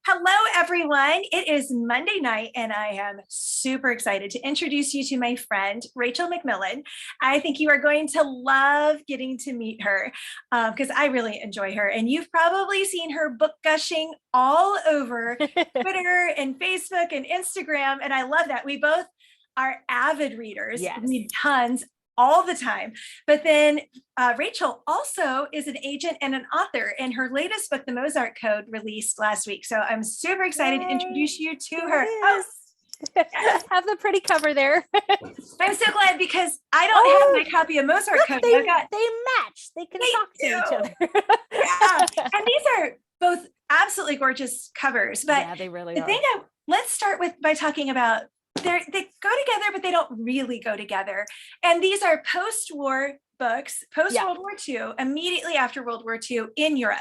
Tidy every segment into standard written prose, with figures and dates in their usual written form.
Hello, everyone. It is Monday night, and I am super excited to introduce you to my friend, Rachel McMillan. I think you are going to love getting to meet her because I really enjoy her. And you've probably seen her book gushing all over Twitter and Facebook and Instagram. And I love that. We both are avid readers, Yes. read tons all the time. But then Rachel also is an agent and an author, and her latest book, The Mozart Code, released last week. So I'm super excited to introduce you to her. Oh, yes. Have the pretty cover there. I'm so glad because I don't have my copy of Mozart Code. They match. They can talk to each other. Yeah. And these are both absolutely gorgeous covers. But yeah, they really the are. thing let's start with by talking about they go together, but they don't really go together. And these are post-war books, post-World War II, immediately after World War II in Europe.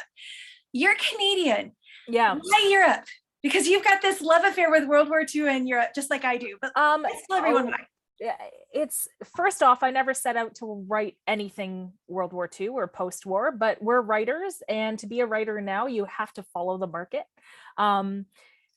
You're Canadian. Yeah. Why Europe? Because you've got this love affair with World War II in Europe, just like I do. But let's tell everyone why. It's first off, I never set out to write anything World War II or post-war, but we're writers, and to be a writer now, you have to follow the market.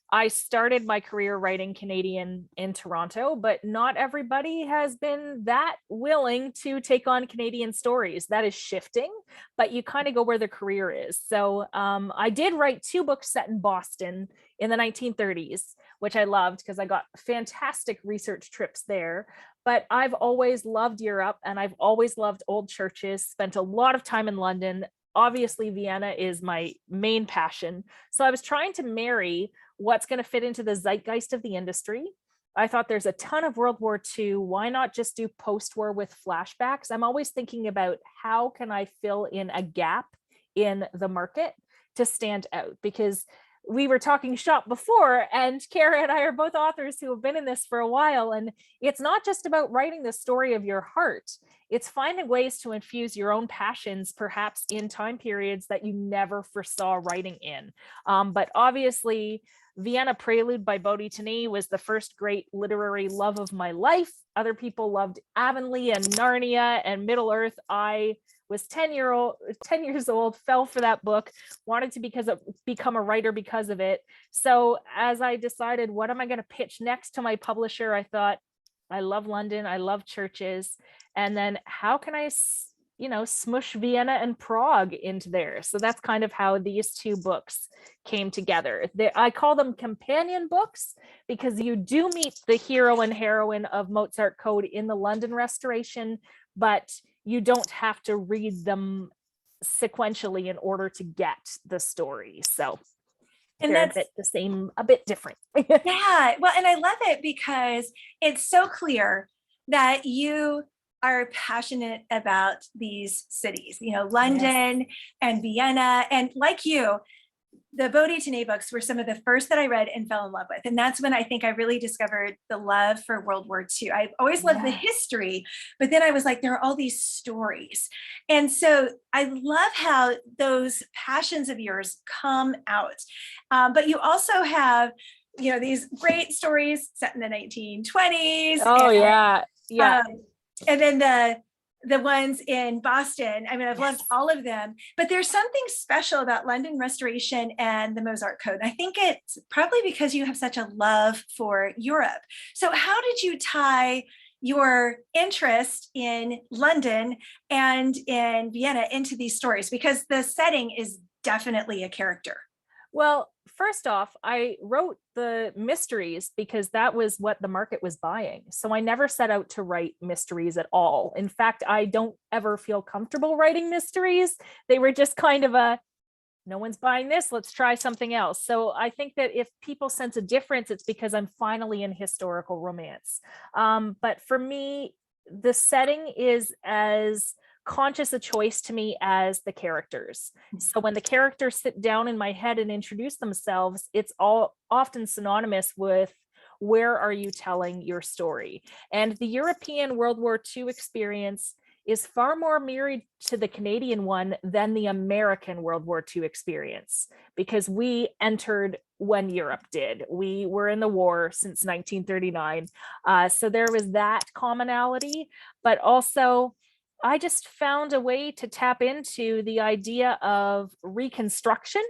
I started my career writing Canadian in Toronto, but not everybody has been that willing to take on Canadian stories. That is shifting, but you kind of go where the career is. So I did write 2 books set in Boston in the 1930s, which I loved because I got fantastic research trips there. But I've always loved Europe, and I've always loved old churches, spent a lot of time in London. Obviously, Vienna is my main passion. So I was trying to marry what's going to fit into the zeitgeist of the industry. I thought there's a ton of World War II. Why not just do post-war with flashbacks? I'm always thinking about how can I fill in a gap in the market to stand out, because we were talking shop before, and Kara and I are both authors who have been in this for a while. And it's not just about writing the story of your heart. It's finding ways to infuse your own passions, perhaps in time periods that you never foresaw writing in. But obviously, Vienna Prelude by Bodhi Tenney was the first great literary love of my life. Other people loved Avonlea and Narnia and Middle Earth. I was 10 years old, fell for that book, wanted to become a writer because of it. So as I decided, what am I going to pitch next to my publisher? I thought, I love London, I love churches. And then how can I, smush Vienna and Prague into there? So that's kind of how these 2 books came together. I call them companion books because you do meet the hero and heroine of Mozart Code in the London restoration, but you don't have to read them sequentially in order to get the story. So and they're a bit the same, a bit different. Yeah, well, and I love it because it's so clear that you are passionate about these cities, London and Vienna. And like you, the Bodhi Tenney books were some of the first that I read and fell in love with. And that's when I think I really discovered the love for World War II. I've always loved the history, but then I was like, there are all these stories. And so I love how those passions of yours come out. But you also have, these great stories set in the 1920s. Oh, yeah. And then the ones in Boston. I mean, I've loved all of them, but there's something special about London Restoration and the Mozart Code. I think it's probably because you have such a love for Europe. So how did you tie your interest in London and in Vienna into these stories? Because the setting is definitely a character. Well, first off, I wrote the mysteries because that was what the market was buying. So I never set out to write mysteries at all. In fact, I don't ever feel comfortable writing mysteries. They were just kind of no one's buying this, let's try something else. So I think that if people sense a difference, it's because I'm finally in historical romance. But for me, the setting is as conscious a choice to me as the characters. So when the characters sit down in my head and introduce themselves, it's all often synonymous with where are you telling your story? And the European World War II experience is far more mirrored to the Canadian one than the American World War II experience, because we entered when Europe did. We were in the war since 1939. So there was that commonality, but also I just found a way to tap into the idea of reconstruction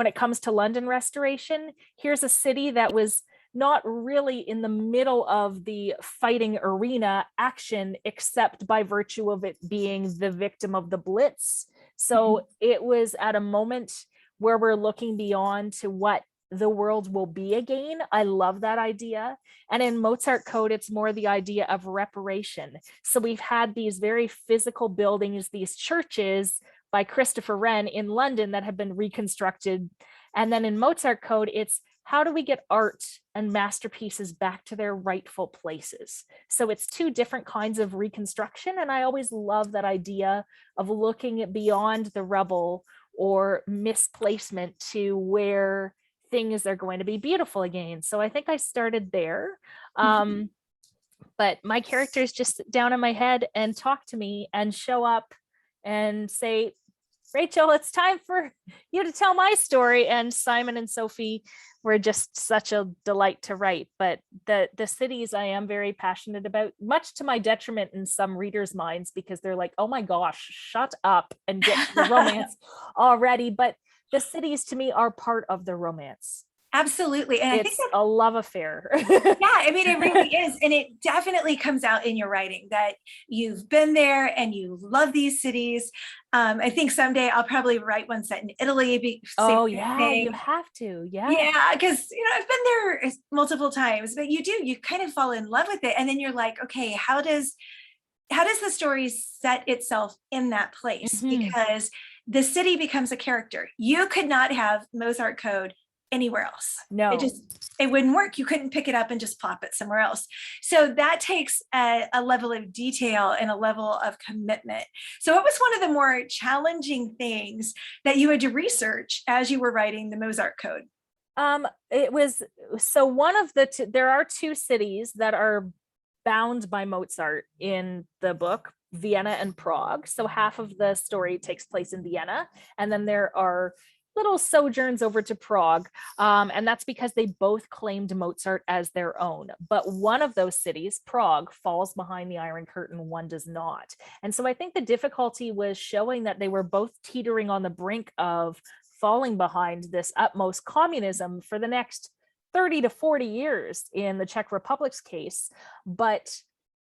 when it comes to London restoration, here's a city that was not really in the middle of the fighting arena action, except by virtue of it being the victim of the Blitz. So it was at a moment where we're looking beyond to what the world will be again. I love that idea. And in Mozart Code, it's more the idea of reparation. So we've had these very physical buildings, these churches by Christopher Wren in London that have been reconstructed. And then in Mozart Code, it's how do we get art and masterpieces back to their rightful places? So it's two different kinds of reconstruction. And I always love that idea of looking at beyond the rubble or misplacement to where things are going to be beautiful again. So I think I started there. But my characters just sit down in my head and talk to me and show up and say, Rachel, it's time for you to tell my story. And Simon and Sophie were just such a delight to write. But the cities I am very passionate about, much to my detriment in some readers' minds, because they're like, oh my gosh, shut up and get to the romance already. But the cities to me are part of the romance. Absolutely. And it's I think that's a love affair. yeah, I mean, it really is. And it definitely comes out in your writing that you've been there and you love these cities. I think someday I'll probably write one set in Italy. Oh yeah, you have to. Yeah, because I've been there multiple times, but you kind of fall in love with it. And then you're like, okay, how does the story set itself in that place? Because the city becomes a character. You could not have Mozart Code anywhere else. No, it wouldn't work. You couldn't pick it up and just plop it somewhere else. So that takes a level of detail and a level of commitment. So what was one of the more challenging things that you had to research as you were writing the Mozart Code? It was, so one of there are two cities that are bound by Mozart in the book, Vienna and Prague. So half of the story takes place in Vienna, and then there are little sojourns over to Prague. And that's because they both claimed Mozart as their own. But one of those cities, Prague, falls behind the Iron Curtain, one does not. And so I think the difficulty was showing that they were both teetering on the brink of falling behind this utmost communism for the next 30 to 40 years in the Czech Republic's case, but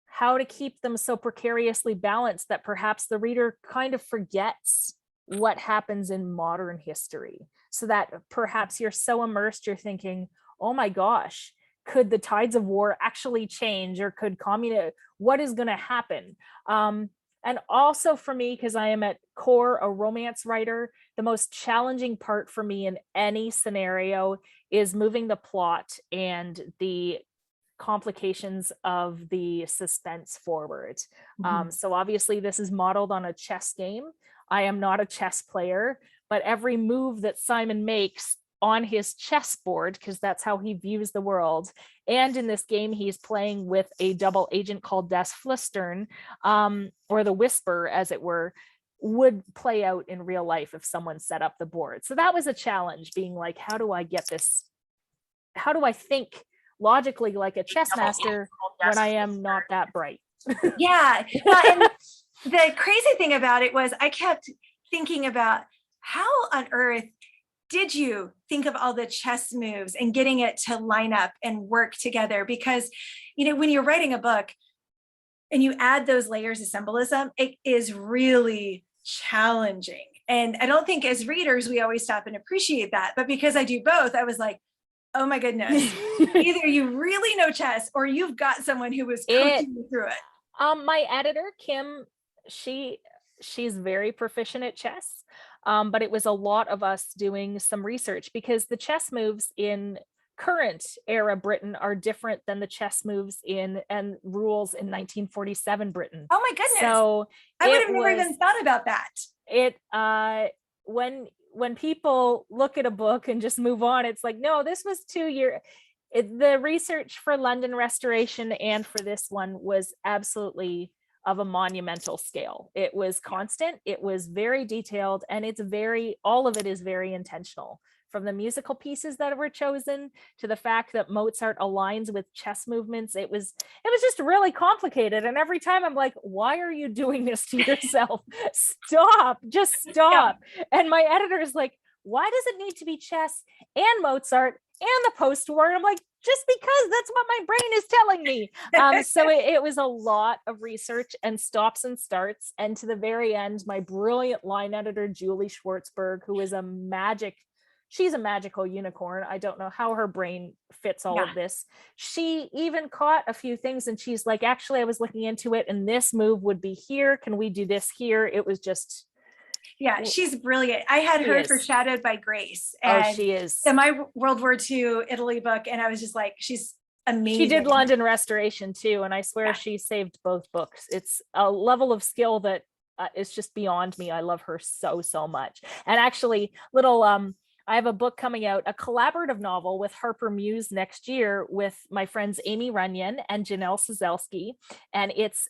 how to keep them so precariously balanced that perhaps the reader kind of forgets what happens in modern history, so that perhaps you're so immersed, you're thinking, oh my gosh, could the tides of war actually change, or could what is going to happen? And also for me, because I am at core a romance writer, the most challenging part for me in any scenario is moving the plot and the complications of the suspense forward. So obviously this is modeled on a chess game. I am not a chess player, but every move that Simon makes on his chessboard, because that's how he views the world. And in this game, he's playing with a double agent called Das Flüstern, or the Whisper, as it were, would play out in real life if someone set up the board. So that was a challenge, being like, how do I get this? How do I think logically like a chess master when I am not that bright? Yeah. And the crazy thing about it was I kept thinking about how on earth did you think of all the chess moves and getting it to line up and work together? Because, when you're writing a book and you add those layers of symbolism, it is really challenging. And I don't think as readers, we always stop and appreciate that. But because I do both, I was like, oh my goodness, either you really know chess or you've got someone who was coaching you through it. My editor, Kim, she's very proficient at chess, but it was a lot of us doing some research, because the chess moves in current era Britain are different than the chess moves and rules in 1947 Britain. Oh my goodness. So I would have never even thought about that. When people look at a book and just move on, it's like, no, this was 2 years. The research for London restoration and for this one was absolutely of a monumental scale. It was constant, it was very detailed, and all of it is very intentional. From the musical pieces that were chosen to the fact that Mozart aligns with chess movements, it was just really complicated. And every time I'm like, why are you doing this to yourself? Stop, just stop. Yeah. And my editor is like, why does it need to be chess and Mozart and the post-war? And I'm like, just because that's what my brain is telling me. So it was a lot of research and stops and starts. And to the very end, my brilliant line editor, Julie Schwartzberg, who is she's a magical unicorn. I don't know how her brain fits all of this. She even caught a few things and she's like, actually, I was looking into it and this move would be here. Can we do this here? It was just... Yeah, she's brilliant. I had her foreshadowed by Grace. And she is. In my World War II Italy book, and I was just like, she's amazing. She did London Restoration too, and I swear she saved both books. It's a level of skill that is just beyond me. I love her so much. And actually, I have a book coming out, a collaborative novel with Harper Muse next year with my friends Amy Runyon and Janelle Sozelski. And it's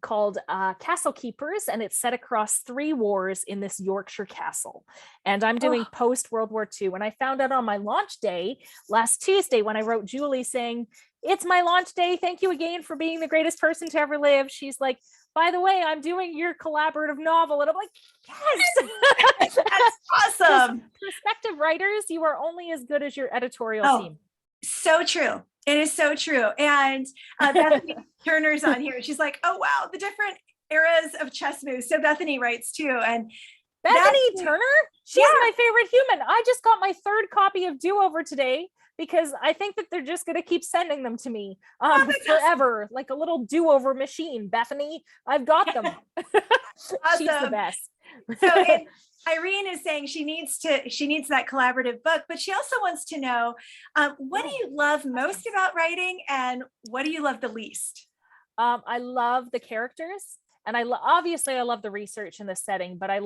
called Castle Keepers, and it's set across 3 wars in this Yorkshire castle. And I'm doing post World War II. And I found out on my launch day last Tuesday when I wrote Julie saying, it's my launch day. Thank you again for being the greatest person to ever live. She's like, by the way, I'm doing your collaborative novel. And I'm like, yes. That's awesome. Prospective writers, you are only as good as your editorial team. So true. It is so true. And Bethany Turner's on here. She's like, oh, wow, the different eras of chess moves. So Bethany writes too. And Bethany Turner, she's my favorite human. I just got my 3rd copy of Do Over today, because I think that they're just going to keep sending them to me forever, like a little do-over machine. Bethany, I've got them. Awesome. She's the best. So Irene is saying she needs that collaborative book, but she also wants to know, what do you love most about writing and what do you love the least? I love the characters, and obviously I love the research and the setting, but I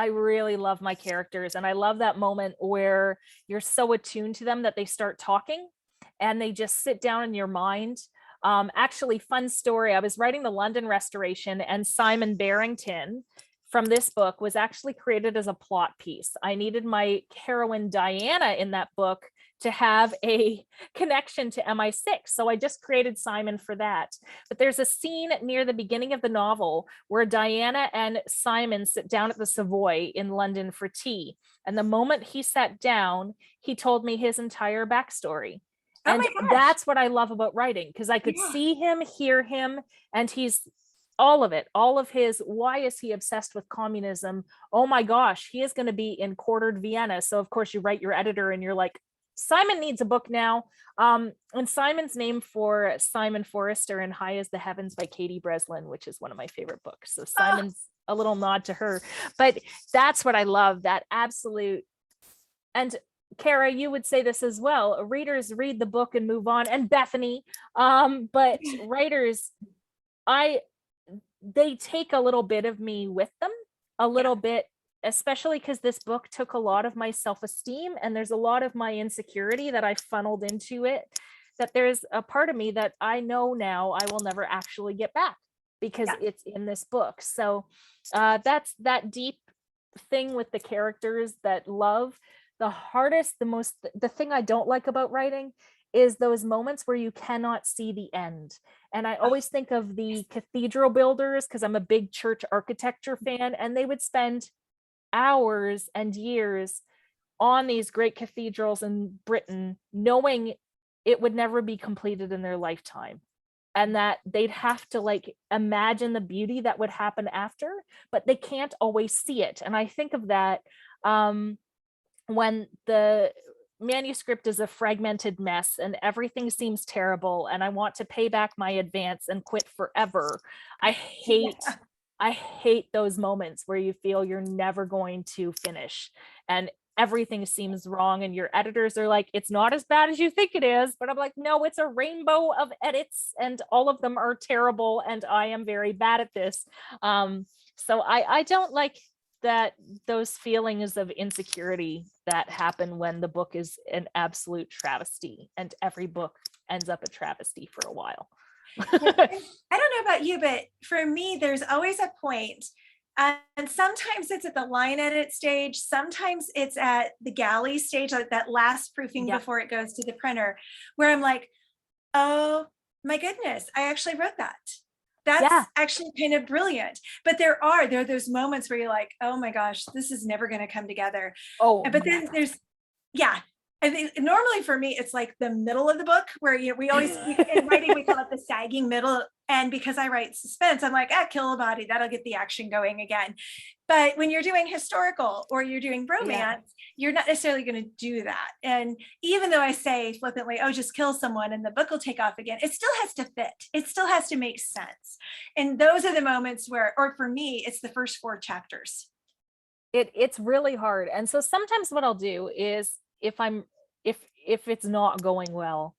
really love my characters. And I love that moment where you're so attuned to them that they start talking and they just sit down in your mind. Actually, fun story. I was writing the London Restoration, and Simon Barrington from this book was actually created as a plot piece. I needed my heroine Diana in that book to have a connection to MI6. So I just created Simon for that. But there's a scene near the beginning of the novel where Diana and Simon sit down at the Savoy in London for tea. And the moment he sat down, he told me his entire backstory. And that's what I love about writing, because I could see him, hear him, and he's all of it, all of his, why is he obsessed with communism? Oh my gosh, he is going to be in quartered Vienna. So of course you write your editor and you're like, Simon needs a book now. And Simon's name for Simon Forrester in High as the Heavens by Katie Breslin, which is one of my favorite books. So Simon's a little nod to her, but that's what I love, that absolute. And Kara, you would say this as well. Readers read the book and move on, and Bethany, but writers, they take a little bit of me with them, a little bit, especially because this book took a lot of my self-esteem, and there's a lot of my insecurity that I funneled into it, that there's a part of me that I know now I will never actually get back because it's in this book. So that's that deep thing with the characters, that love. The hardest, the thing I don't like about writing is those moments where you cannot see the end. And I always think of the cathedral builders, because I'm a big church architecture fan, and they would spend hours and years on these great cathedrals in Britain, knowing it would never be completed in their lifetime, and that they'd have to like imagine the beauty that would happen after, but they can't always see it. And I think of that when the manuscript is a fragmented mess and everything seems terrible and I want to pay back my advance and quit forever. I hate those moments where you feel you're never going to finish and everything seems wrong, and your editors are like, it's not as bad as you think it is. But I'm like, no, it's a rainbow of edits and all of them are terrible, and I am very bad at this. So I don't like that, those feelings of insecurity that happen when the book is an absolute travesty, and every book ends up a travesty for a while. I don't know about you, but for me, there's always a point, and sometimes it's at the line edit stage, sometimes it's at the galley stage, like that last proofing before it goes to the printer, where I'm like, oh my goodness, I actually wrote that. That's actually kind of brilliant. But there are those moments where you're like, oh my gosh, this is never going to come together. Oh, But then there's, yeah. I think normally for me, it's like the middle of the book where we always, in writing, we call it the sagging middle. And because I write suspense, I'm like, kill a body, that'll get the action going again. But when you're doing historical or you're doing romance, you're not necessarily going to do that. And even though I say flippantly, oh, just kill someone and the book will take off again, it still has to fit. It still has to make sense. And those are the moments where, or for me, it's the first 4 chapters. It's really hard. And so sometimes what I'll do is if it's not going well,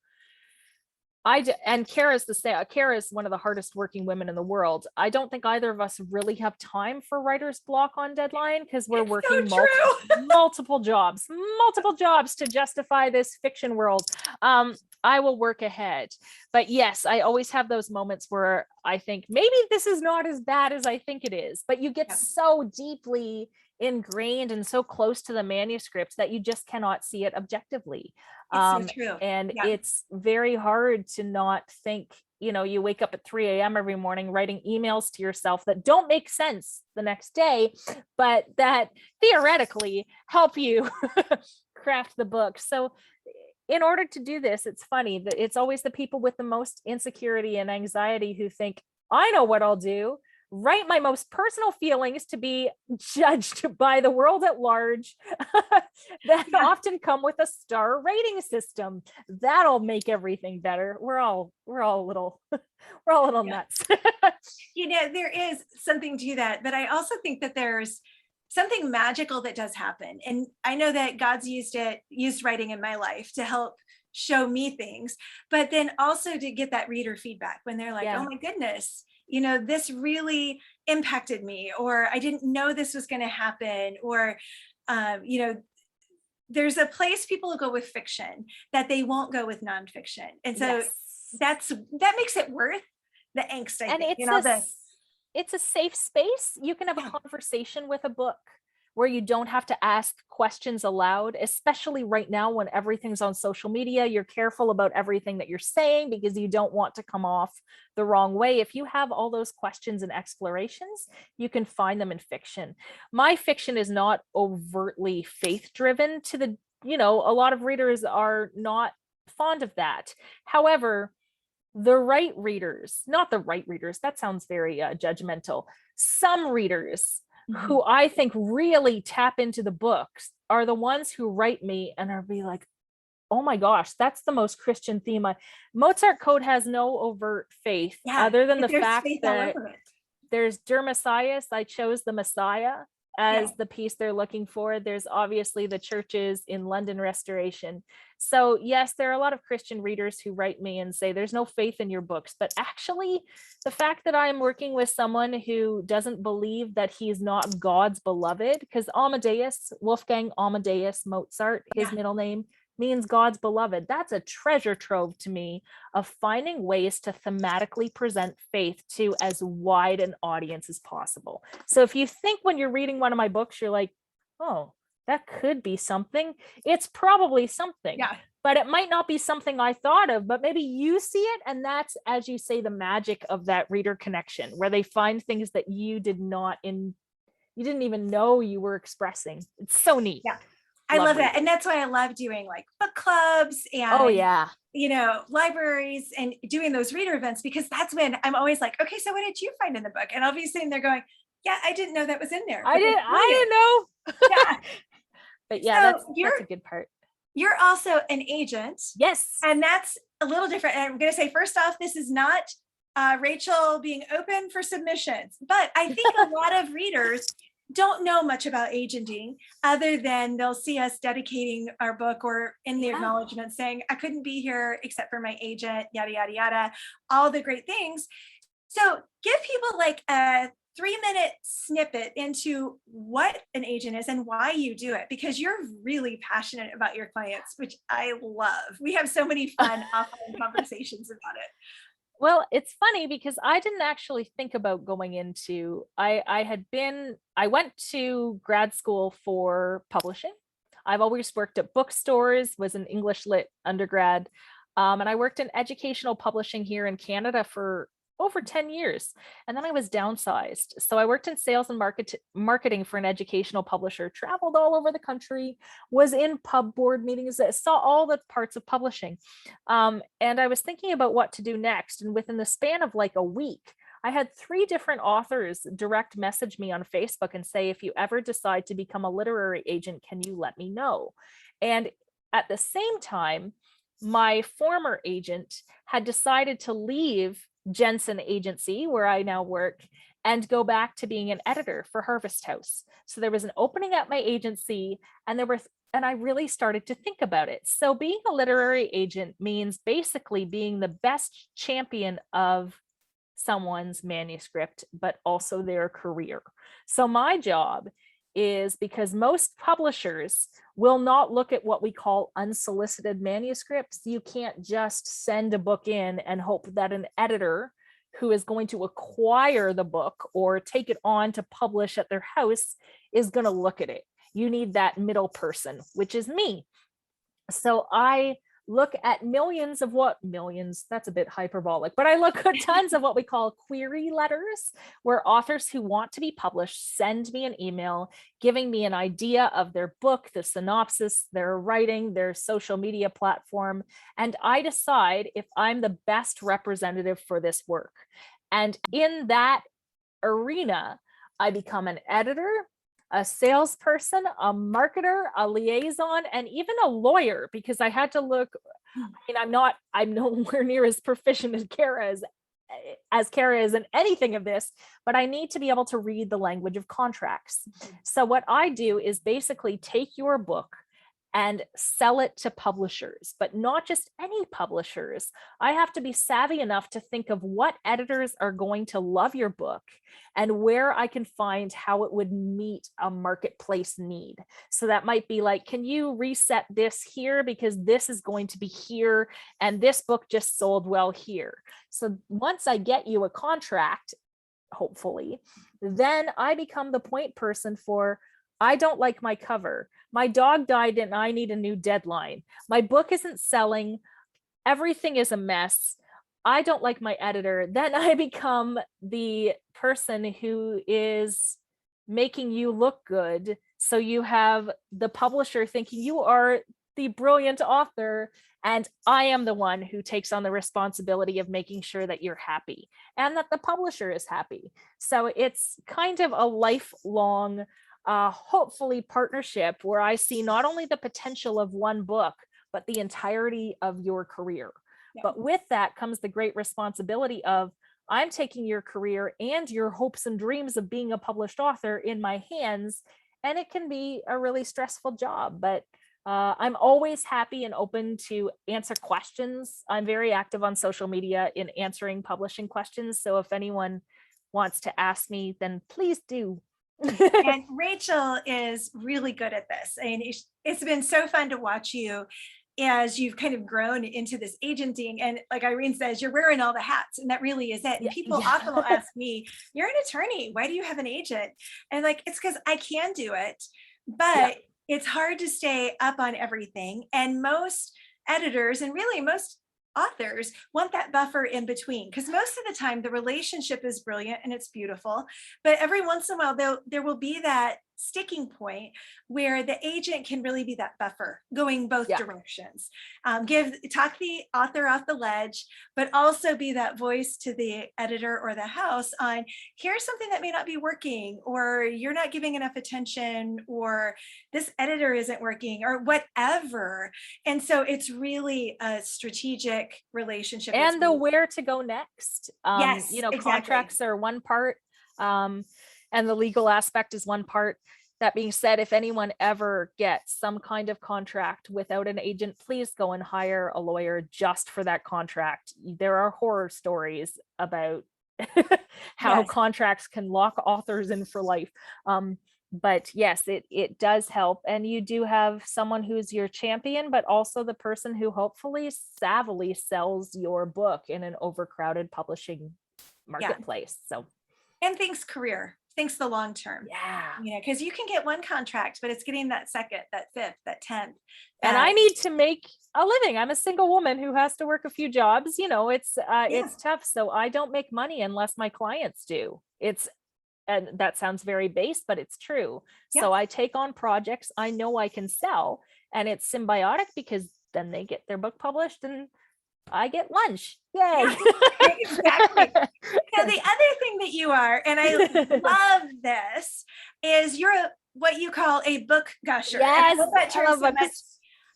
and Kara's Kara is one of the hardest working women in the world. I don't think either of us really have time for writer's block on deadline because we're working multiple jobs to justify this fiction world. I will work ahead. But yes, I always have those moments where I think maybe this is not as bad as I think it is, but you get so deeply ingrained and so close to the manuscript that you just cannot see it objectively. It's so true. And it's very hard to not think, you wake up at 3 a.m. every morning writing emails to yourself that don't make sense the next day, but that theoretically help you craft the book. So in order to do this, it's funny that it's always the people with the most insecurity and anxiety who think, I know what I'll do. Write my most personal feelings to be judged by the world at large that often come with a star rating system. That'll make everything better. We're all a little nuts. There is something to that, but I also think that there's something magical that does happen. And I know that God's used writing in my life to help show me things, but then also to get that reader feedback when they're like, oh my goodness, this really impacted me, or I didn't know this was going to happen, or, there's a place people will go with fiction that they won't go with nonfiction. And so that makes it worth the angst, I think. It's a safe space. You can have a conversation with a book where you don't have to ask questions aloud, especially right now when everything's on social media. You're careful about everything that you're saying because you don't want to come off the wrong way. If you have all those questions and explorations, you can find them in fiction. My fiction is not overtly faith-driven a lot of readers are not fond of that. However, the right readers, not the right readers, that sounds very judgmental. Some readers who I think really tap into the books are the ones who write me and are be like, oh my gosh, that's the most Christian theme. Mozart Code has no overt faith other than the fact that there's Der Messias. I chose the Messiah as the piece they're looking for. There's obviously the churches in London Restoration. So yes, there are a lot of Christian readers who write me and say there's no faith in your books, but actually the fact that I'm working with someone who doesn't believe that he's not God's beloved, because Wolfgang Amadeus Mozart, his middle name means God's beloved. That's a treasure trove to me of finding ways to thematically present faith to as wide an audience as possible. So if you think when you're reading one of my books, you're like, oh, that could be something, it's probably something. But it might not be something I thought of, but maybe you see it. And that's, as you say, the magic of that reader connection, where they find things that you didn't even know you were expressing. It's so neat. I love that. And that's why I love doing like book clubs and, libraries and doing those reader events, because that's when I'm always like, okay, so what did you find in the book? And I'll be sitting there going, I didn't know that was in there. I didn't know. But that's a good part. You're also an agent. Yes. And that's a little different. And I'm going to say, first off, this is not Rachel being open for submissions, but I think a lot of readers don't know much about agenting other than they'll see us dedicating our book or in the acknowledgement saying, I couldn't be here except for my agent, yada, yada, yada, all the great things. So give people like a 3-minute snippet into what an agent is and why you do it, because you're really passionate about your clients, which I love. We have so many fun offline conversations about it. Well, it's funny because I didn't actually think about going into, I went to grad school for publishing. I've always worked at bookstores, was an English lit undergrad. And I worked in educational publishing here in Canada for over 10 years. And then I was downsized. So I worked in sales and marketing for an educational publisher, traveled all over the country, was in pub board meetings, saw all the parts of publishing. And I was thinking about what to do next. And within the span of like a week, I had 3 different authors direct message me on Facebook and say, if you ever decide to become a literary agent, can you let me know? And at the same time, my former agent had decided to leave Jensen Agency, where I now work, and go back to being an editor for Harvest House. So there was an opening at my agency, and I really started to think about it. So being a literary agent means basically being the best champion of someone's manuscript, but also their career. So my job is, because most publishers will not look at what we call unsolicited manuscripts. You can't just send a book in and hope that an editor who is going to acquire the book or take it on to publish at their house is going to look at it. You need that middle person, which is me. So I look at millions, that's a bit hyperbolic, but I look at tons of what we call query letters, where authors who want to be published send me an email giving me an idea of their book, the synopsis, their writing, their social media platform, and I decide if I'm the best representative for this work. And in that arena, I become an editor, a salesperson, a marketer, a liaison, and even a lawyer, because I had to look, I'm nowhere near as proficient as Kara is in anything of this, but I need to be able to read the language of contracts. So what I do is basically take your book and sell it to publishers, but not just any publishers. I have to be savvy enough to think of what editors are going to love your book and where I can find how it would meet a marketplace need. So that might be like, can you reset this here because this is going to be here and this book just sold well here. So once I get you a contract, hopefully, then I become the point person for, I don't like my cover. My dog died and I need a new deadline. My book isn't selling. Everything is a mess. I don't like my editor. Then I become the person who is making you look good. So you have the publisher thinking you are the brilliant author, and I am the one who takes on the responsibility of making sure that you're happy and that the publisher is happy. So it's kind of a lifelong hopefully partnership where I see not only the potential of one book, but the entirety of your career. Yeah. But with that comes the great responsibility of, I'm taking your career and your hopes and dreams of being a published author in my hands. And it can be a really stressful job, but I'm always happy and open to answer questions. I'm very active on social media in answering publishing questions. So if anyone wants to ask me, then please do. And Rachel is really good at this. I mean, it's been so fun to watch you as you've kind of grown into this agenting. And like Irene says, you're wearing all the hats, and that really is it. And people often will ask me, you're an attorney, why do you have an agent? And like, it's because I can do it, but it's hard to stay up on everything. And most editors, and really most authors, want that buffer in between, because most of the time the relationship is brilliant and it's beautiful, but every once in a while there will be that sticking point where the agent can really be that buffer going both directions, talk the author off the ledge, but also be that voice to the editor or the house on, here's something that may not be working, or you're not giving enough attention, or this editor isn't working, or whatever. And so it's really a strategic relationship. And the where to go next. Yes, exactly. Contracts are one part, and the legal aspect is one part. That being said, if anyone ever gets some kind of contract without an agent, please go and hire a lawyer just for that contract. There are horror stories about how contracts can lock authors in for life. But yes, it does help. And you do have someone who's your champion, but also the person who hopefully savvily sells your book in an overcrowded publishing marketplace. So, and thinks career, thinks the long term. Because you can get one contract, but it's getting that second, that fifth, that 10th. And I need to make a living. I'm a single woman who has to work a few jobs. It's tough. So I don't make money unless my clients do. And that sounds very base, but it's true. Yeah. So I take on projects I know I can sell, and it's symbiotic because then they get their book published and I get lunch. Yay. Exactly. Now, the other thing that you are, and I love this, is you're what you call a book gusher. Yes, and I love that term I love so it. much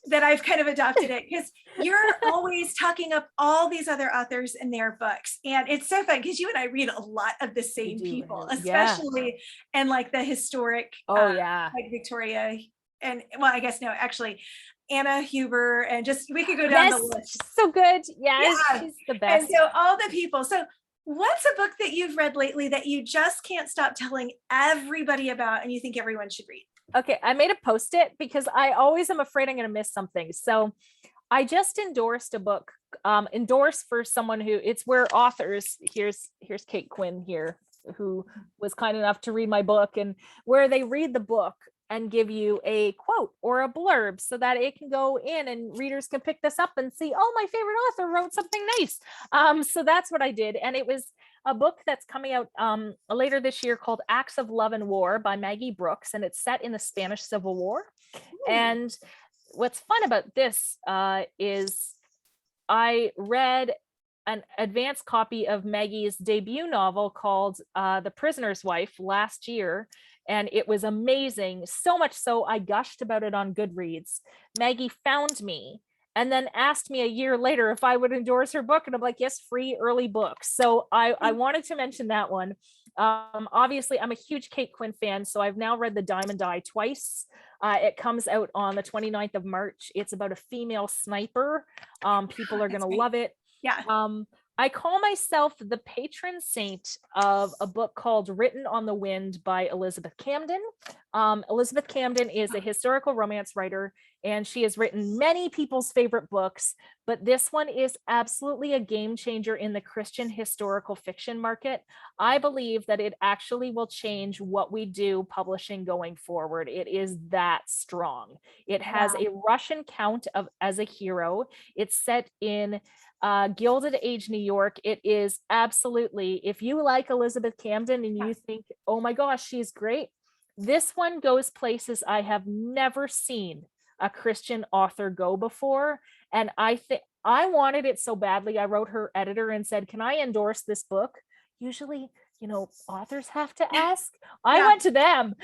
that I've kind of adopted it, because you're always talking up all these other authors and their books. And it's so fun because you and I read a lot of the same people, especially in like the historic, like Victoria, and well, I guess no, actually Anna Huber, and just we could go down the list. So good. Yes, she's the best. And so all the people. So what's a book that you've read lately that you just can't stop telling everybody about and you think everyone should read? Okay, I made a post-it because I always am afraid I'm going to miss something. So I just endorsed a book, endorsed for someone who, it's where authors, here's Kate Quinn here, who was kind enough to read my book, and where they read the book and give you a quote or a blurb so that it can go in and readers can pick this up and see, oh, my favorite author wrote something nice. So that's what I did. And it was a book that's coming out later this year called Acts of Love and War by Maggie Brooks, and it's set in the Spanish Civil War. Ooh. And what's fun about this is I read an advanced copy of Maggie's debut novel called The Prisoner's Wife last year, and it was amazing. So much so I gushed about it on Goodreads. Maggie found me and then asked me a year later if I would endorse her book. And I'm like, yes, free early books. So I wanted to mention that one. Obviously, I'm a huge Kate Quinn fan, so I've now read The Diamond Eye twice. It comes out on the 29th of March. It's about a female sniper. People are going to love it. Yeah. I call myself the patron saint of a book called Written on the Wind by Elizabeth Camden. Elizabeth Camden is a historical romance writer, and she has written many people's favorite books, but this one is absolutely a game changer in the Christian historical fiction market. I believe that it actually will change what we do publishing going forward. It is that strong. It has a Russian count as a hero. It's set in Gilded Age New York. It is absolutely, if you like Elizabeth Camden and you think, oh my gosh, she's great, this one goes places I have never seen a Christian author go before. And I think I wanted it so badly. I wrote her editor and said, can I endorse this book? Usually, authors have to ask. I went to them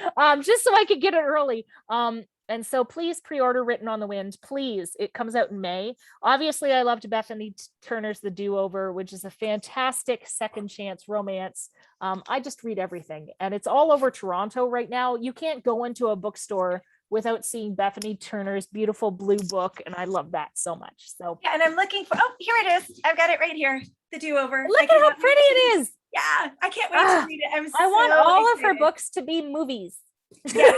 just so I could get it early. And so please pre-order Written on the Wind, please. It comes out in May. Obviously, I loved Bethany Turner's The Do-Over, which is a fantastic second chance romance. I just read everything, and it's all over Toronto right now. You can't go into a bookstore without seeing Bethany Turner's beautiful blue book, and I love that so much. So yeah, and I'm looking for, oh, here it is. I've got it right here, The Do-Over. Look at how pretty it is. Yeah, I can't wait to read it. I want all of her books to be movies. Yeah.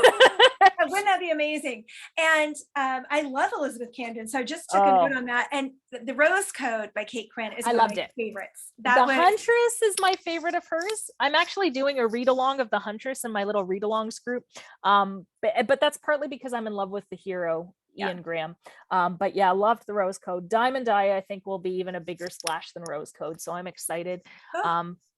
Wouldn't that be amazing? And I love Elizabeth Camden, so I just took a note on that. And the Rose Code by Kate Quinn is one of my favorites. Huntress is my favorite of hers. I'm actually doing a read along of The Huntress in my little read alongs group, but that's partly because I'm in love with the hero Ian Graham. But yeah, loved the Rose Code. Diamond Eye, I think, will be even a bigger splash than Rose Code, so I'm excited.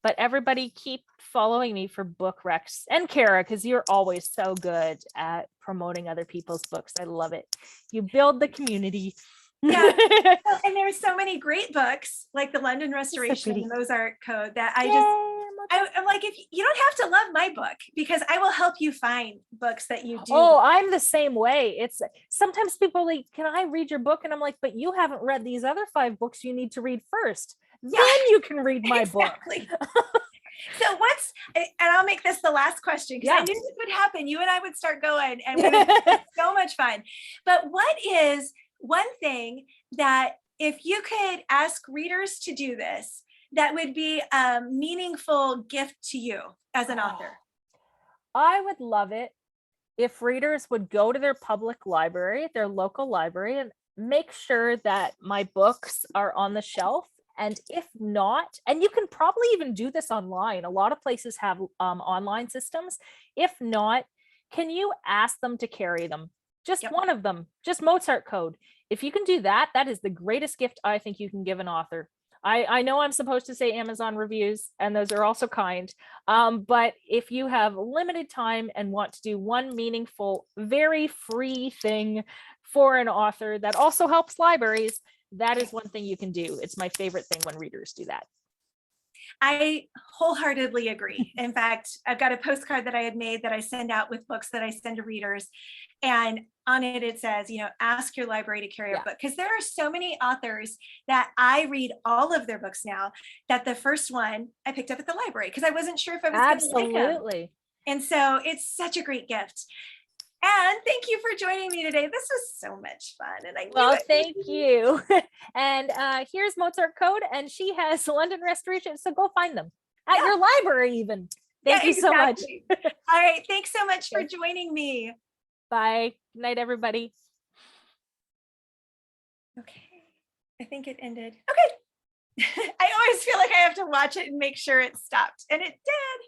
But everybody keep following me for book recs, and Kara, because you're always so good at promoting other people's books. I love it. You build the community. Yeah. And there's so many great books like the London Restoration and the Mozart Code that I'm like, if you don't have to love my book, because I will help you find books that you do. Oh, I'm the same way. It's sometimes people are like, can I read your book? And I'm like, but you haven't read these other 5 books you need to read first. Then you can read my book. So and I'll make this the last question, because I knew this would happen. You and I would start going, and we would have so much fun. But what is one thing that, if you could ask readers to do this, that would be a meaningful gift to you as an author? I would love it if readers would go to their public library, their local library, and make sure that my books are on the shelf. And if not, and you can probably even do this online, a lot of places have online systems. If not, can you ask them to carry them? Just one of them, just Mozart Code. If you can do that, that is the greatest gift I think you can give an author. I know I'm supposed to say Amazon reviews, and those are also kind. But if you have limited time and want to do one meaningful, very free thing for an author that also helps libraries, that is one thing you can do. It's my favorite thing when readers do that. I wholeheartedly agree. In fact, I've got a postcard that I had made that I send out with books that I send to readers. And on it says, ask your library to carry a book. Because there are so many authors that I read all of their books now that the first one I picked up at the library because I wasn't sure if I was going to like them. Absolutely. And so it's such a great gift. And thank you for joining me today. This was so much fun. And thank you. And here's Mozart Code, and she has London Restoration. So go find them at your library even. Thank you so much. All right. Thanks so much for joining me. Bye. Good night, everybody. Okay. I think it ended. Okay. I always feel like I have to watch it and make sure it stopped. And it did.